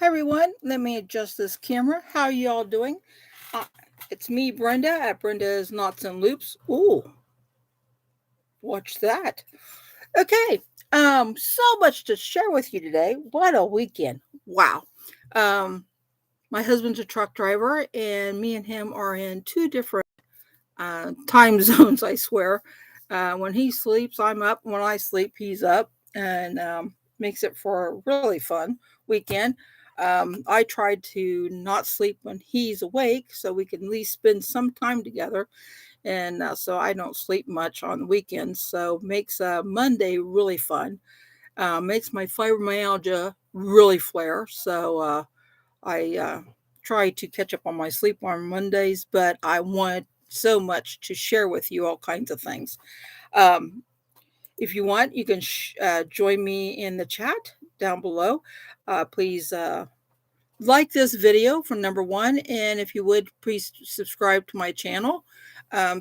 Hi everyone, let me adjust this camera. How are you all doing? Uh, it's me, Brenda, at Brenda's Knots and Loops. Ooh, watch that. Okay, so much to share with you today. What a weekend. Wow. Um, my husband's a truck driver, and me and him are in two different time zones, I swear. When he sleeps, I'm up. When I sleep, he's up, and makes it for a really fun weekend. I tried to not sleep when he's awake so we can at least spend some time together. And so I don't sleep much on the weekends. So makes Monday really fun. Makes my fibromyalgia really flare. So I try to catch up on my sleep on Mondays, but I want so much to share with you all kinds of things. Um, if you want, you can join me in the chat down below. Please like this video for number one. And if you would, please subscribe to my channel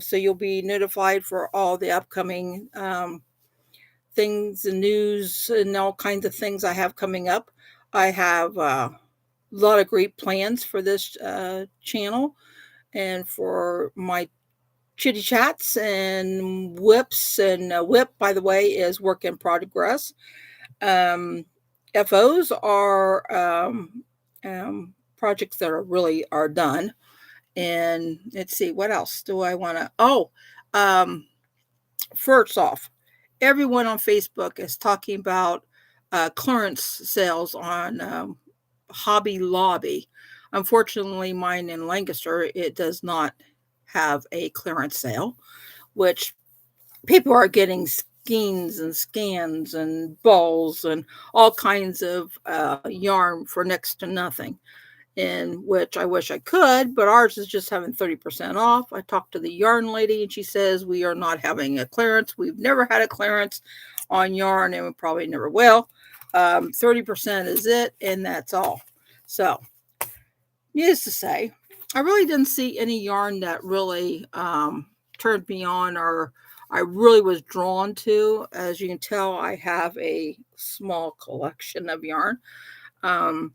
so you'll be notified for all the upcoming things and news and all kinds of things I have coming up. I have a lot of great plans for this channel and for my chitty chats and whips. And whip, by the way, is work in progress. Um, FOs are projects that are done. And let's see, what else do I want to? Um, first off, everyone on Facebook is talking about clearance sales on Hobby Lobby. Unfortunately, mine in Lancaster, it does not have a clearance sale, which people are getting skeins and scans and balls and all kinds of yarn for next to nothing. In which I wish I could, but ours is just having 30% off. I talked to the yarn lady and she says we are not having a clearance. We've never had a clearance on yarn and we probably never will. 30% is it, and that's all. So, needless to say, I really didn't see any yarn that really turned me on or I really was drawn to. As you can tell, I have a small collection of yarn. Um,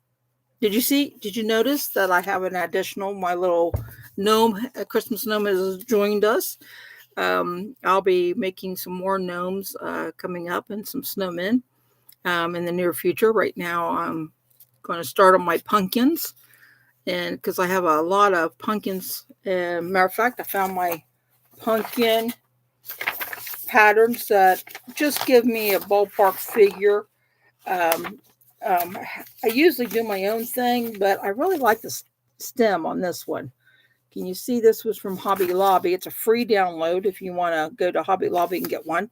did you notice that I have an additional, my little gnome, Christmas gnome has joined us. I'll be making some more gnomes coming up and some snowmen in the near future. Right now, I'm going to start on my pumpkins. And because I have a lot of pumpkins. Matter of fact, I found my pumpkin patterns that just give me a ballpark figure. Um, I usually do my own thing, but I really like the stem on this one. Can you see this was from Hobby Lobby? It's a free download if you want to go to Hobby Lobby and get one.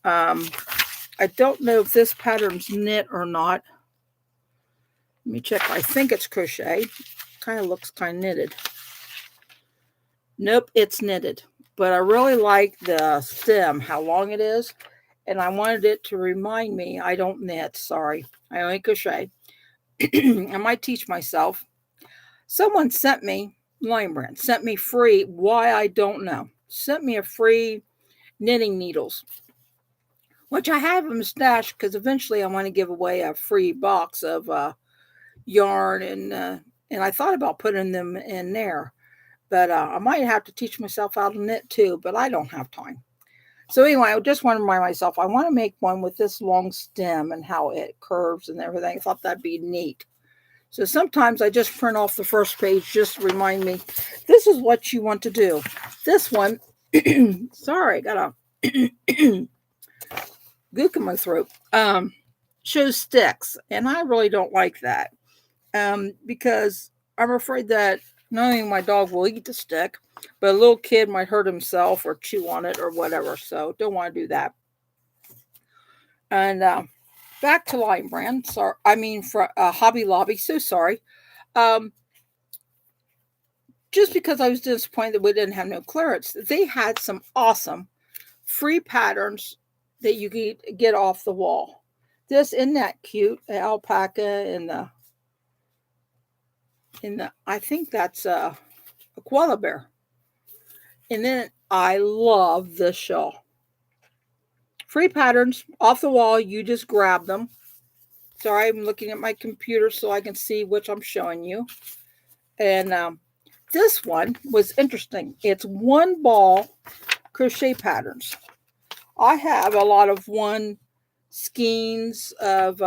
I don't know if this pattern's knit or not. Let me check. I think it's crochet. Kind of looks kind of knitted. Nope, it's knitted. But I really like the stem, how long it is. And I wanted it to remind me I don't knit. Sorry, I only crochet. I might teach myself. Someone sent me, Lime Brand, sent me free, why I don't know, sent me a free knitting needles, which I have them stashed because eventually I want to give away a free box of yarn and I thought about putting them in there, but I might have to teach myself how to knit too, but I don't have time. So anyway, I just want to remind myself I want to make one with this long stem and how it curves and everything. I thought that'd be neat. So sometimes I just print off the first page just to remind me, this is what you want to do. This one, sorry, got a gook in my throat, shows sticks. And I really don't like that because I'm afraid that not only my dog will eat the stick, but a little kid might hurt himself or chew on it or whatever. So don't want to do that. And back to Lime Brand. Sorry, I mean for Hobby Lobby. So sorry. Um, just because I was disappointed that we didn't have no clearance, they had some awesome free patterns that you could get off the wall. This isn't that cute, the alpaca and the I think that's a koala bear. And then I love this shawl. Free patterns off the wall. You just grab them. Sorry, I'm looking at my computer so I can see which I'm showing you. And this one was interesting. It's one ball crochet patterns. I have a lot of one skeins of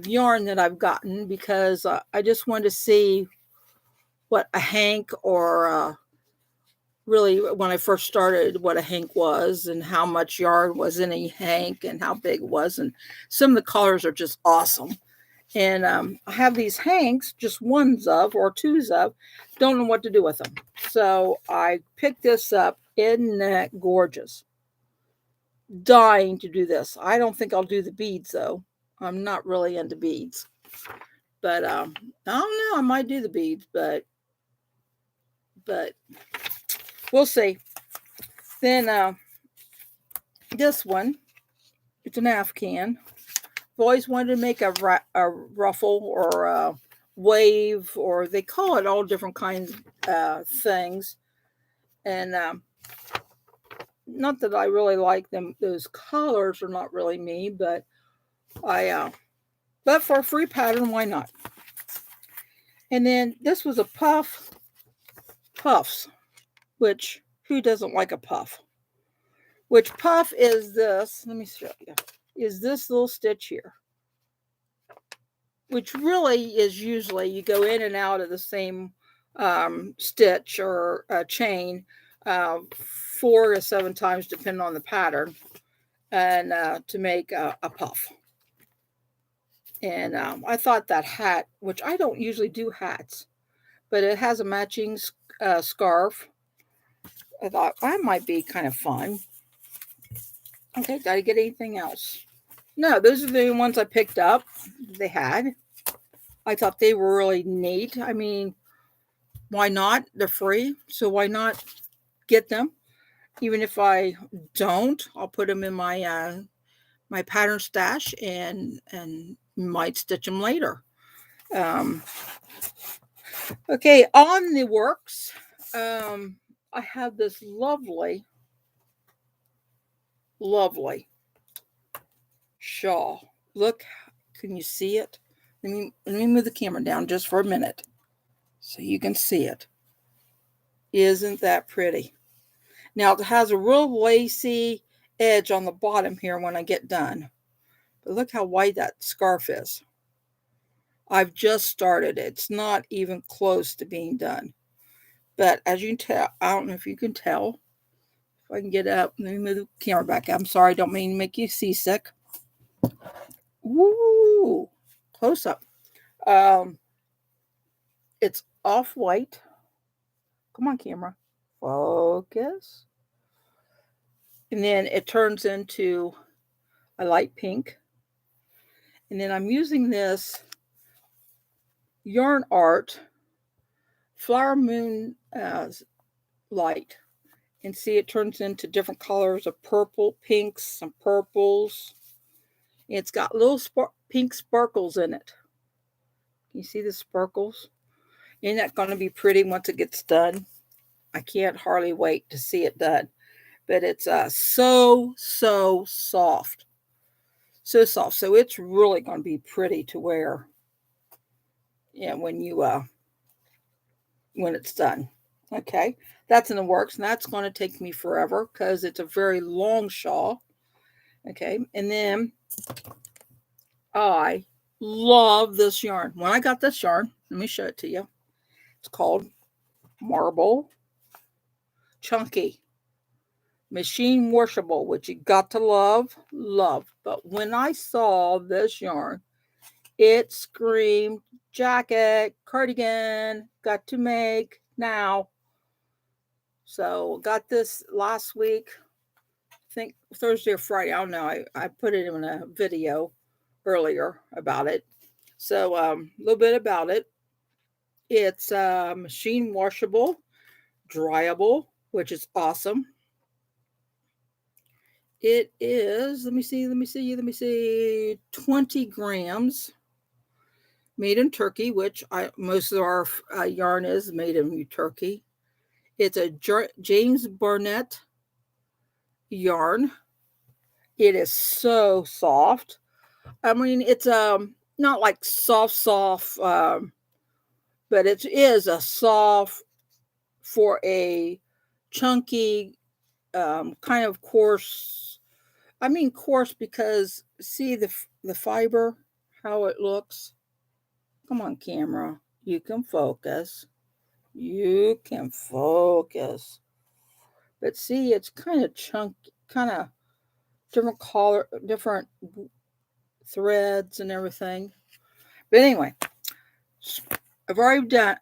yarn that I've gotten because I just wanted to see what a hank or really when I first started what a hank was and how much yarn was in a hank and how big it was. And some of the colors are just awesome. And I have these hanks, just ones of or twos of, don't know what to do with them. So I picked this up. Isn't that gorgeous? Dying to do this. I don't think I'll do the beads though. I'm not really into beads. But I don't know, I might do the beads, but we'll see. Then this one, it's an Afghan. I've always wanted to make a ruffle or a wave, or they call it all different kinds of things. And not that I really like them; those colors are not really me. But but for a free pattern, why not? And then this was a puffs, which who doesn't like a puff? Which puff is this? Let me show you. Is this little stitch here, which really is usually you go in and out of the same stitch or chain 4 to 7 times depending on the pattern, and to make a puff. And I thought that hat, which I don't usually do hats, but it has a matching scarf. I thought that might be kind of fun. Okay, did I get anything else? No, those are the ones I picked up. They had. I thought they were really neat. I mean, why not? They're free, so why not get them? Even if I don't, I'll put them in my my pattern stash and might stitch them later. Okay, on the works, I have this lovely shawl. Look, can you see it? Let me move the camera down just for a minute so you can see it. Isn't that pretty? Now it has a real lacy edge on the bottom here when I get done. But look how wide that scarf is. I've just started. It's not even close to being done. But as you can tell, I don't know if you can tell. If I can get up, let me move the camera back. I'm sorry, I don't mean to make you seasick. Woo! Close up. It's off-white. Come on, camera. Focus. And then it turns into a light pink. And then I'm using this Yarn Art Flower Moon light. And see, it turns into different colors of purple, pinks, some purples. It's got little pink sparkles in it. Can you see the sparkles? Isn't that going to be pretty once it gets done? I can't hardly wait to see it done. But it's so soft. So soft. So it's really going to be pretty to wear. Yeah, when it's done. Okay, that's in the works, and that's going to take me forever because it's a very long shawl. Okay, and then I love this yarn. When I got this yarn, let me show it to you. It's called Marble Chunky Machine Washable, which you got to love. But when I saw this yarn, it screamed jacket, cardigan, got to make now. So got this last week, I think Thursday or Friday. I don't know. I put it in a video earlier about it. So a little bit about it. It's machine washable, dryable, which is awesome. It is, let me see, 20 grams. Made in Turkey, which most of our yarn is made in Turkey. It's a James Barnett yarn. It is so soft. I mean, it's not like soft, but it is a soft for a chunky kind of coarse. I mean coarse because see the fiber, how it looks. Come on, camera, you can focus. You can focus. But see, it's kind of chunky, kind of different color, different threads and everything. But anyway, I've already done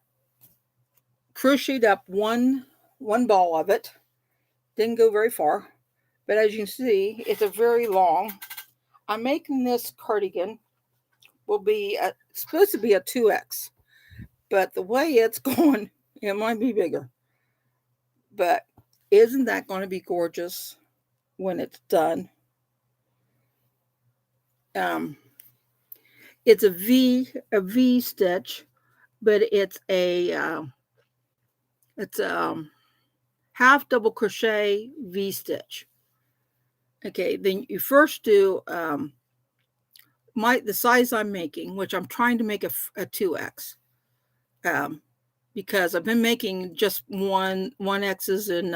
crocheted up one ball of it. Didn't go very far, but as you can see, it's a very long. I'm making this cardigan will be supposed to be a 2X, but the way it's going, it might be bigger. But isn't that going to be gorgeous when it's done? It's a V stitch, but it's a half double crochet V stitch. Okay, then you first do the size I'm making, which I'm trying to make a 2X, because I've been making just one X's and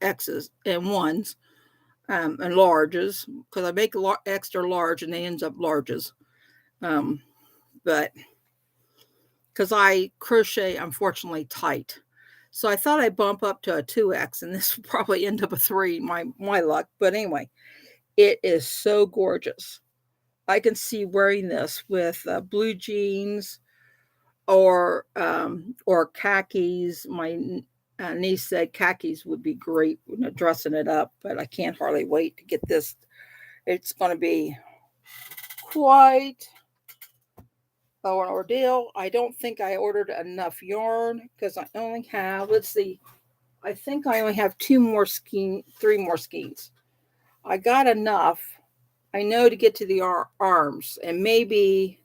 X's and ones and larges, because I make extra large and they end up larges. But because I crochet unfortunately tight, so I thought I'd bump up to a 2X, and this would probably end up a 3, my luck. But anyway, it is so gorgeous. I can see wearing this with blue jeans or khakis. My niece said khakis would be great, dressing it up, but I can't hardly wait to get this. It's going to be quite an ordeal. I don't think I ordered enough yarn because I only have, let's see, I think I only have 3 more skeins. I got enough, I know, to get to the arms, and maybe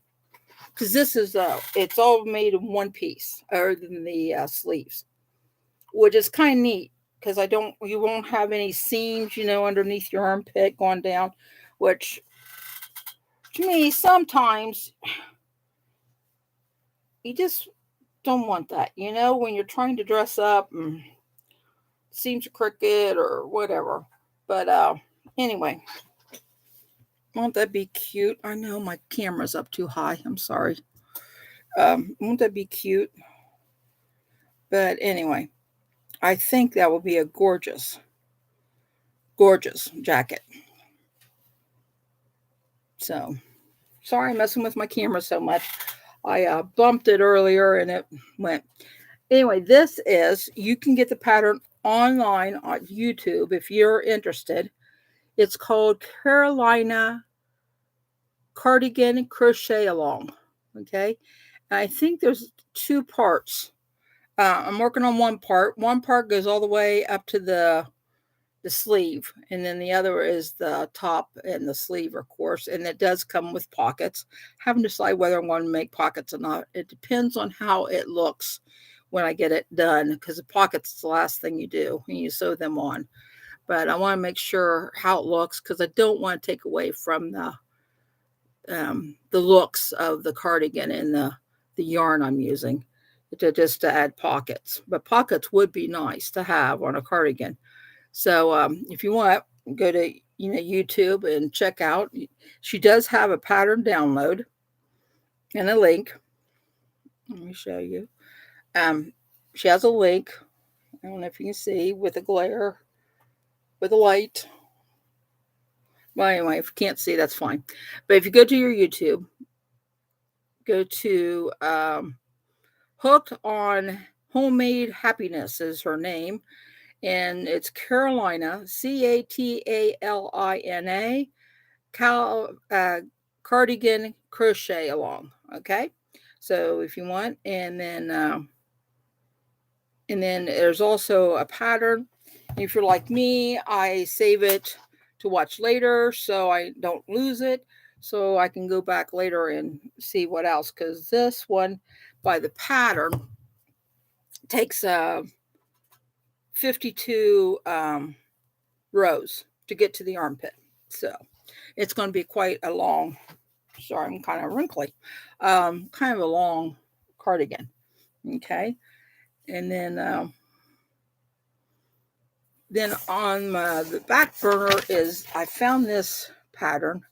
because this is it's all made in one piece, other than the sleeves, which is kind of neat because you won't have any seams, underneath your armpit going down, which to me sometimes you just don't want that, when you're trying to dress up and seams are crooked or whatever. But anyway, won't that be cute? I know my camera's up too high. I'm sorry. Won't that be cute? But anyway, I think that will be a gorgeous jacket. So, sorry I'm messing with my camera so much. I bumped it earlier and it went. Anyway, you can get the pattern online on YouTube if you're interested. It's called Carolina Cardigan Crochet Along. Okay. And I think there's 2 parts. I'm working on one part. One part goes all the way up to the sleeve, and then the other is the top and the sleeve, of course, and it does come with pockets. Haven't decided whether I'm going to make pockets or not. It depends on how it looks when I get it done, because the pockets is the last thing you do when you sew them on. But I want to make sure how it looks, because I don't want to take away from the looks of the cardigan and the yarn I'm using to add pockets. But pockets would be nice to have on a cardigan. So if you want, go to YouTube and check out. She does have a pattern download and a link. Let me show you. She has a link. I don't know if you can see with a glare, with a light. Well, anyway, if you can't see, that's fine. But if you go to your YouTube, go to Hooked on Homemade Happiness is her name. And it's Carolina, Catalina, Cardigan Crochet Along. Okay, so if you want, and then there's also a pattern. If you're like me, I save it to watch later so I don't lose it, so I can go back later and see what else. Because this one, by the pattern, takes 52 rows to get to the armpit. So it's going to be quite a long Sorry, I'm kind of wrinkly. Kind of a long cardigan. Okay. And then on the back burner is I found this pattern.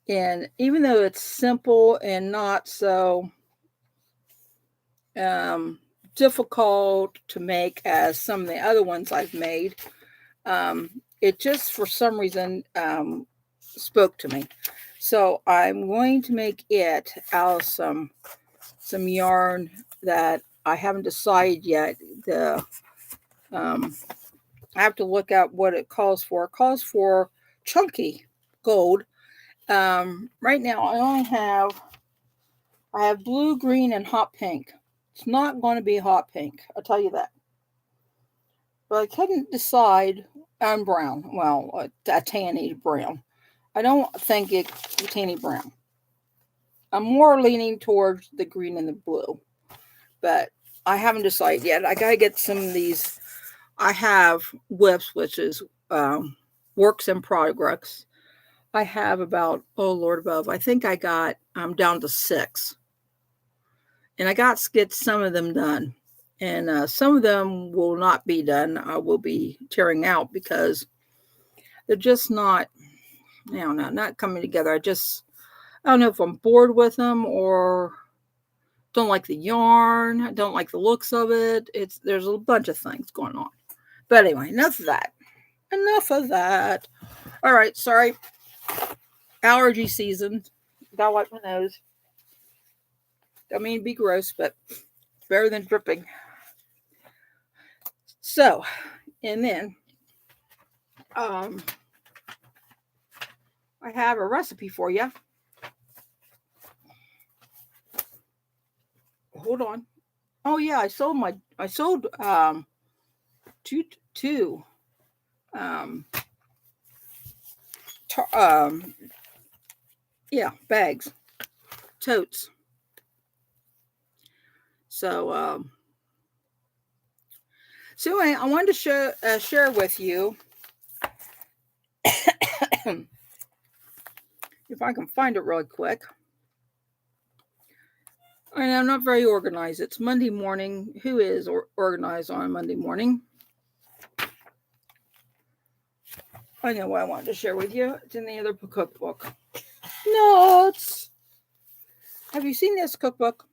And even though it's simple and not so difficult to make as some of the other ones I've made, it just for some reason spoke to me. So I'm going to make it out of some yarn that I haven't decided yet. I have to look at what it calls for. It calls for chunky gold. Right now I have blue, green, and hot pink. It's not going to be hot pink, I'll tell you that. But I couldn't decide on brown. Well, a tanny brown. I don't think it's tanny brown. I'm more leaning towards the green and the blue. But I haven't decided yet. I got to get some of these. I have whips, which is works in progress. I have about, oh Lord above, I think I got, I'm down to 6. And I got to get some of them done. And some of them will not be done. I will be tearing out because they're just not, I don't know, not coming together. I don't know if I'm bored with them or don't like the yarn. I don't like the looks of it. There's a bunch of things going on. But anyway, enough of that. All right, sorry. Allergy season. Gotta wipe my nose. Don't mean to be gross, but it's better than dripping. So, and then I have a recipe for you. Hold on. Oh yeah, I sold two bags, totes. So anyway, I wanted to share with you if I can find it really quick. And I'm not very organized. It's Monday morning. Who is organized on a Monday morning? I know what I wanted to share with you. It's in the other cookbook. Nuts! Have you seen this cookbook?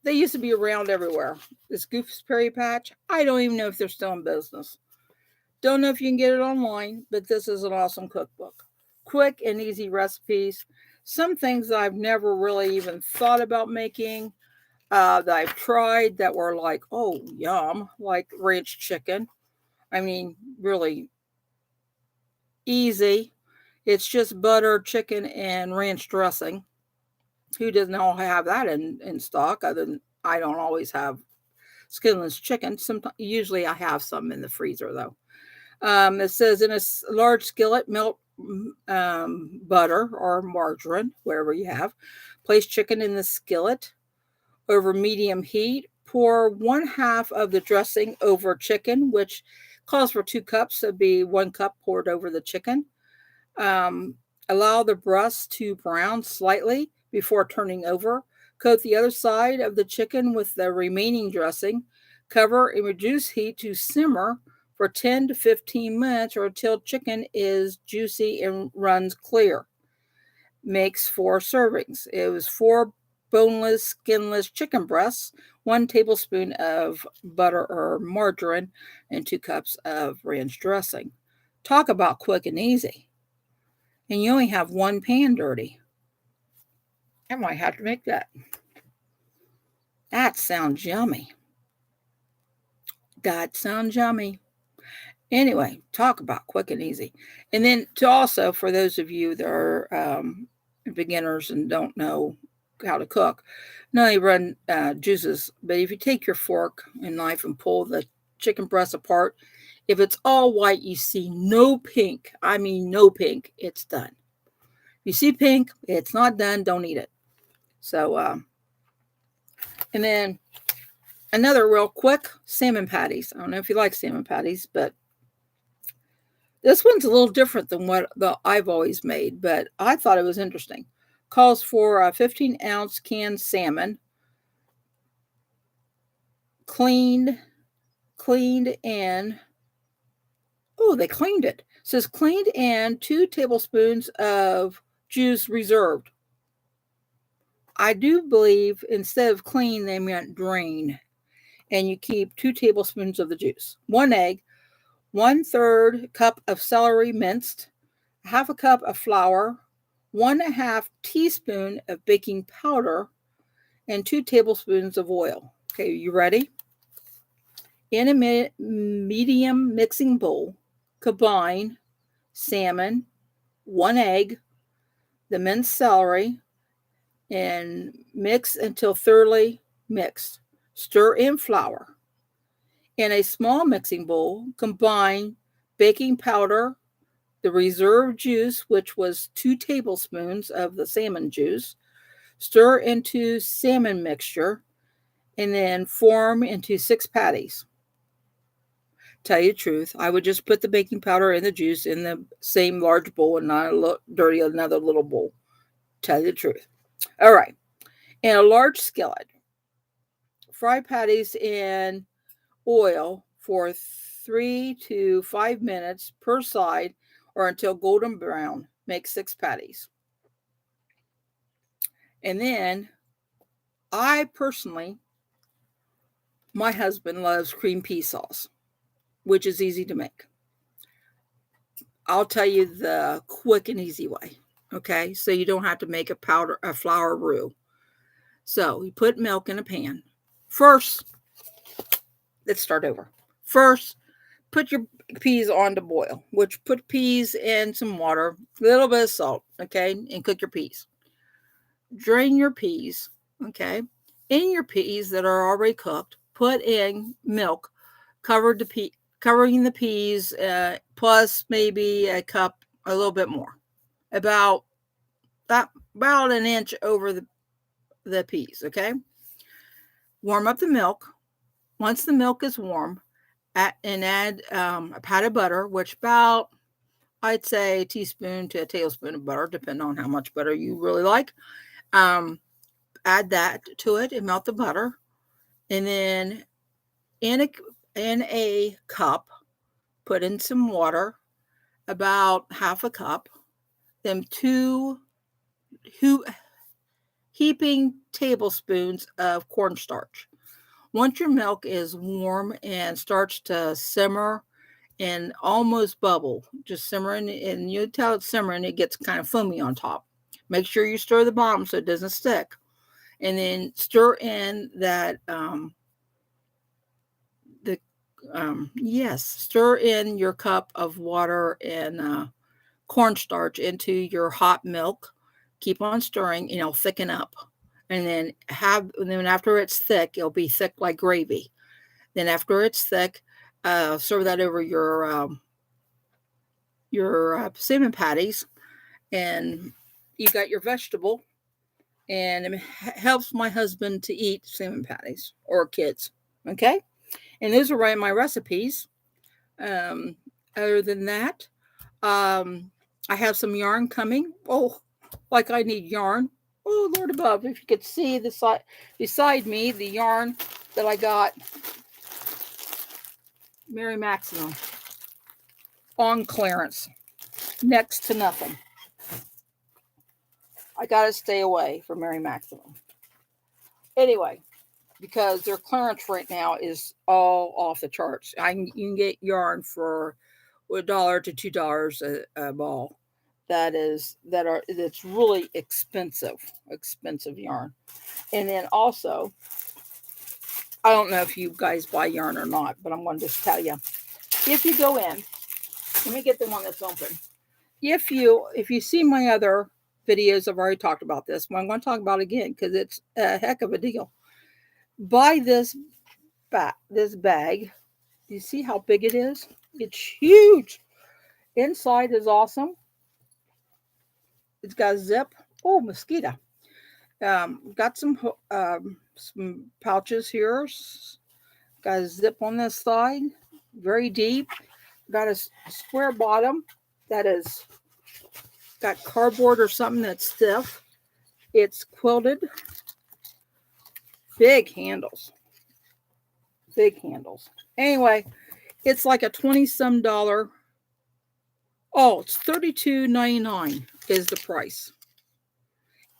They used to be around everywhere. This Gooseberry Patch. I don't even know if they're still in business. Don't know if you can get it online, but this is an awesome cookbook. Quick and easy recipes. Some things I've never really even thought about making. That I've tried that were like, oh, yum, like ranch chicken. I mean, really easy. It's just butter, chicken, and ranch dressing. Who doesn't all have that in stock? Other than I don't always have skinless chicken. Usually I have some in the freezer though. It says in a large skillet, melt butter or margarine, wherever you have. Place chicken in the skillet over medium heat. Pour 1/2 of the dressing over chicken, which calls for 2 cups. So it'd be 1 cup poured over the chicken. Allow the breast to brown slightly before turning over. Coat the other side of the chicken with the remaining dressing. Cover and reduce heat to simmer for 10 to 15 minutes or until chicken is juicy and runs clear. Makes 4 servings. It was 4 boneless, skinless chicken breasts, 1 tablespoon of butter or margarine, and 2 cups of ranch dressing. Talk about quick and easy. And you only have 1 pan dirty. I might have to make that. That sounds yummy. Anyway, talk about quick and easy. And then to also, for those of you that are beginners and don't know how to cook, not only run juices, but if you take your fork and knife and pull the chicken breast apart, if it's all white, you see no pink. I mean, no pink. It's done. If you see pink, it's not done. Don't eat it. So, and then another real quick, salmon patties. I don't know if you like salmon patties, but this one's a little different than what I've always made, but I thought it was interesting. calls for a 15-ounce canned salmon, cleaned and they cleaned it. It says cleaned and 2 tablespoons of juice reserved. I do believe instead of clean, they meant drain. And you keep 2 tablespoons of the juice. 1 egg, 1/3 cup of celery minced, half a cup of flour, 1/2 teaspoon of baking powder, and 2 tablespoons of oil. Okay, you ready? In a medium mixing bowl, combine salmon, 1 egg, the minced celery, and mix until thoroughly mixed. Stir in flour. In a small mixing bowl, combine baking powder, the reserved juice, which was 2 tablespoons of the salmon juice, stir into salmon mixture, and then form into 6 patties. Tell you the truth, I would just put the baking powder and the juice in the same large bowl and not dirty another little bowl. Tell you the truth. All right. In a large skillet, fry patties in oil for 3 to 5 minutes per side or until golden brown. Make 6 patties. And then my husband loves cream pea sauce, which is easy to make. I'll tell you the quick and easy way. Okay, so you don't have to make a flour roux. So you put milk in a pan. First, let's start over. First, put your peas on to boil, which put peas in some water, a little bit of salt, okay, and cook your peas. Drain your peas, okay. In your peas that are already cooked, put in milk, covering the peas, plus maybe a cup, a little bit more, about an inch over the peas, okay. Warm up the milk. Once the milk is warm, add a pat of butter, which about, I'd say, a teaspoon to a tablespoon of butter, depending on how much butter you really like. Add that to it and melt the butter. And then in a cup, put in some water, about half a cup, then 2 heaping tablespoons of cornstarch. Once your milk is warm and starts to simmer and almost bubble, just simmering, and you tell it's simmering, it gets kind of foamy on top. Make sure you stir the bottom so it doesn't stick. And then stir in that, stir in your cup of water and cornstarch into your hot milk. Keep on stirring, and it'll thicken up. And then after it's thick, it'll be thick like gravy. Then after it's thick, serve that over your salmon patties, and you got your vegetable. And it helps my husband to eat salmon patties, or kids. Okay, and those are my recipes. Other than that, I have some yarn coming. Oh, like I need yarn. Oh, Lord above, if you could see the side beside me, the yarn that I got, Mary Maximum, on clearance, next to nothing. I got to stay away from Mary Maximum. Anyway, because their clearance right now is all off the charts. You can get yarn for $1 to $2 a ball. That's really expensive yarn. And then also, I don't know if you guys buy yarn or not, but I'm going to just tell you, if you go in, let me get the one that's open. If you see my other videos, I've already talked about this, but I'm going to talk about it again because it's a heck of a deal. Buy this bag. Do you see how big it is? It's huge. Inside is awesome. It's got a zip. Oh, mosquito. Got some pouches here. Got a zip on this side. Very deep. Got a square bottom that is got cardboard or something that's stiff. It's quilted, big handles, big handles. Anyway, it's like a 20 some dollar. Oh, it's $32.99 is the price.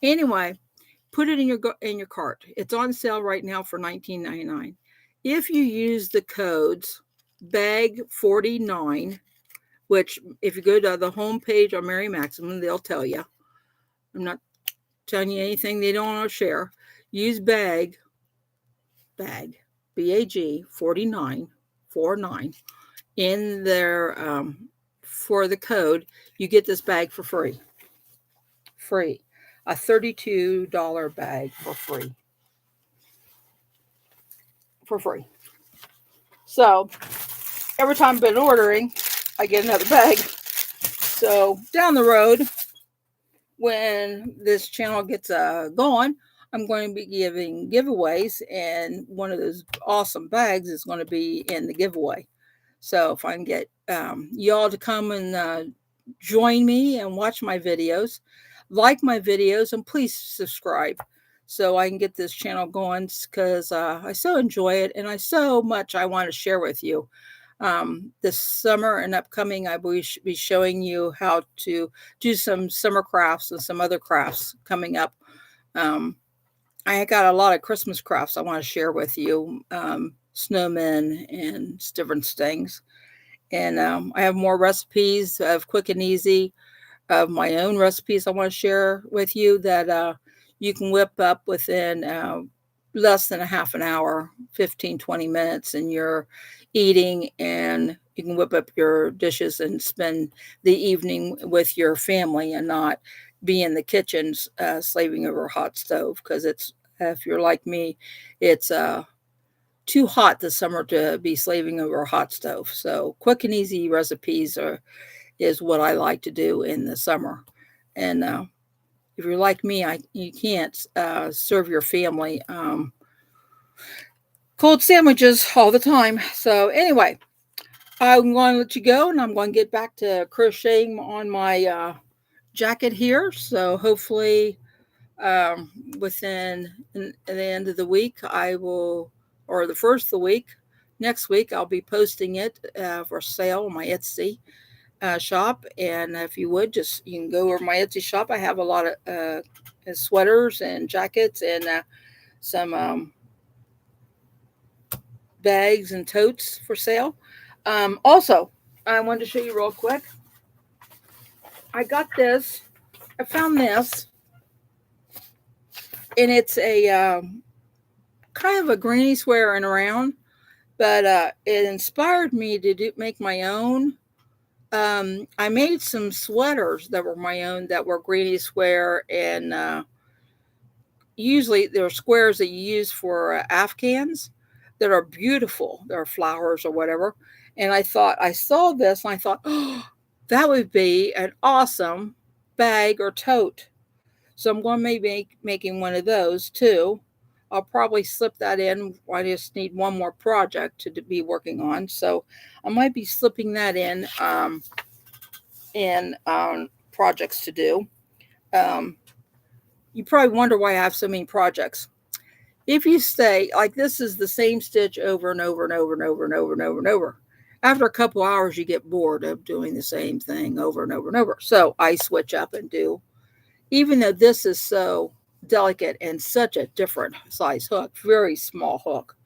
Anyway, put it in your cart. It's on sale right now for $19.99. If you use the codes bag49, which if you go to the homepage on Mary Maximum, they'll tell you. I'm not telling you anything they don't want to share. Use bag BAG 49 in their for the code. You get this bag for free. A $32 bag for free. So every time I've been ordering, I get another bag. So down the road, when this channel gets going, I'm going to be giving giveaways, and one of those awesome bags is going to be in the giveaway. So if I can get y'all to come and join me and watch my videos, like my videos, and please subscribe so I can get this channel going, because I so enjoy it, and I want to share with you. This summer and upcoming, I will be showing you how to do some summer crafts and some other crafts coming up. I got a lot of Christmas crafts I want to share with you, snowmen and different things. And I have more recipes of quick and easy of my own recipes I want to share with you that you can whip up within less than a half an hour, 15-20 minutes, and you're eating, and you can whip up your dishes and spend the evening with your family and not be in the kitchen slaving over a hot stove, because it's, if you're like me, it's too hot this summer to be slaving over a hot stove. So quick and easy recipes is what I like to do in the summer. And if you're like me, you can't serve your family cold sandwiches all the time. So anyway, I'm going to let you go, and I'm going to get back to crocheting on my jacket here. So hopefully within the end of the week, I will, or the first of the week, next week, I'll be posting it for sale on my Etsy shop. And if you would, you can go over my Etsy shop. I have a lot of sweaters and jackets and some bags and totes for sale. Also, I wanted to show you real quick. I found this, and it's a kind of a granny square and around, but it inspired me to make my own. I made some sweaters that were my own, that were granny square, and usually they're squares that you use for Afghans that are beautiful. They're flowers or whatever. And I saw this, and I thought, oh, that would be an awesome bag or tote. So I'm going to be making one of those too. I'll probably slip that in. I just need one more project to be working on. So I might be slipping that in projects to do. You probably wonder why I have so many projects. If you stay, like, this is the same stitch over and over and over and over and over and over and over. After a couple hours, you get bored of doing the same thing over and over and over. So I switch up and do, even though this is so delicate and such a different size hook, very small hook,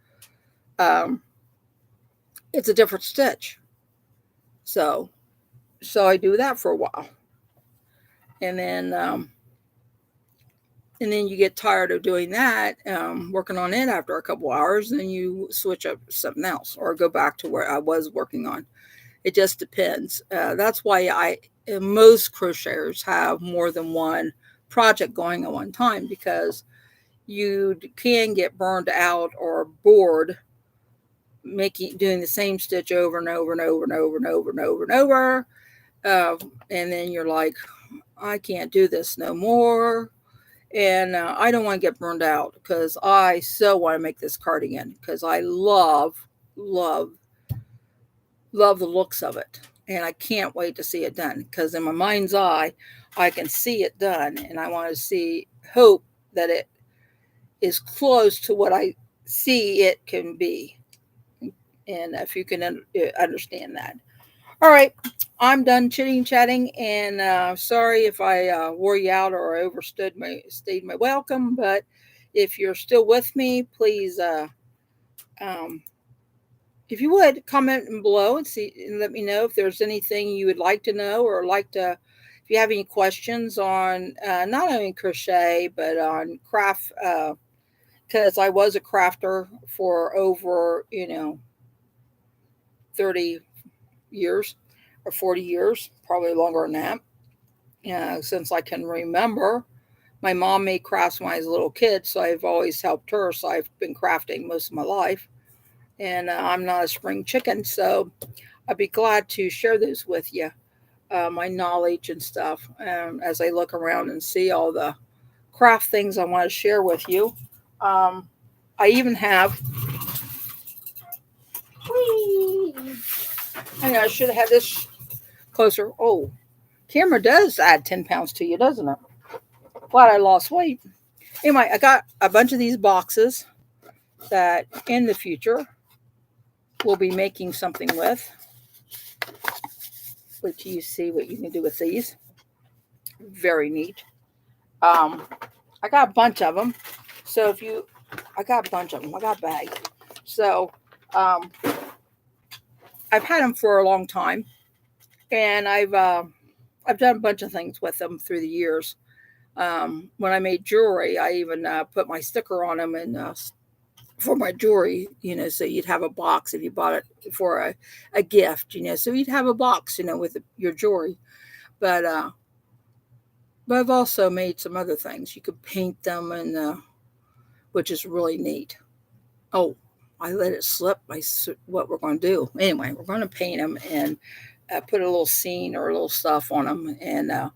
it's a different stitch. So I do that for a while. And then you get tired of doing that, working on it after a couple hours, then you switch up something else or go back to where I was working on. It just depends. That's why most crocheters have more than one project going at one time, because you can get burned out or bored doing the same stitch over and over and over and over and over and over and over. And then you're like, I can't do this no more. And I don't want to get burned out, because I so want to make this cardigan, because I love the looks of it. And I can't wait to see it done, because in my mind's eye, I can see it done, and I want to see hope that it is close to what I see it can be. And if you can understand that. All right, I'm done chitting chatting, and sorry if I wore you out or overstood my stayed my welcome. But if you're still with me, please, um, if you would, comment below and see and let me know if there's anything you would like to know or like to. If you have any questions on not only crochet but on craft, because I was a crafter for over 30 years or 40 years, probably longer than that. Since I can remember. My mom made crafts when I was a little kid, so I've always helped her. So I've been crafting most of my life. And I'm not a spring chicken, so I'd be glad to share those with you, my knowledge and stuff, as I look around and see all the craft things I want to share with you. Um, I even have, I know I should have had this closer. Oh, camera does add 10 pounds to you, doesn't it? Glad I lost weight. Anyway, I got a bunch of these boxes that in the future we'll be making something with. Wait till you see what you can do with these. Very neat. Um, I got a bunch of them. So I got a bunch of them. I got a bag. So um, I've had them for a long time, and I've done a bunch of things with them through the years. When I made jewelry, I even put my sticker on them and for my jewelry, so you'd have a box if you bought it for a gift, so you'd have a box, with your jewelry. But but I've also made some other things. You could paint them, and which is really neat. Oh, I let it slip. What we're going to do anyway? We're going to paint them and put a little scene or a little stuff on them, and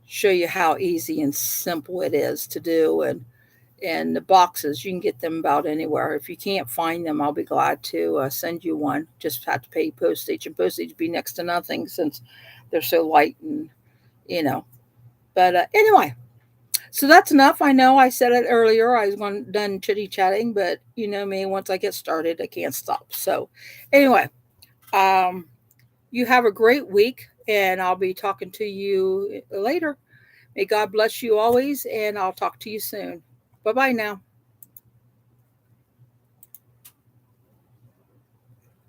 show you how easy and simple it is to do. And the boxes, you can get them about anywhere. If you can't find them, I'll be glad to send you one. Just have to pay postage, and postage be next to nothing since they're so light, and you know. But anyway, so that's enough. I know I said it earlier. I was done chitty chatting, but you know me. Once I get started, I can't stop. So anyway, um, you have a great week, and I'll be talking to you later. May God bless you always, and I'll talk to you soon. Bye bye now.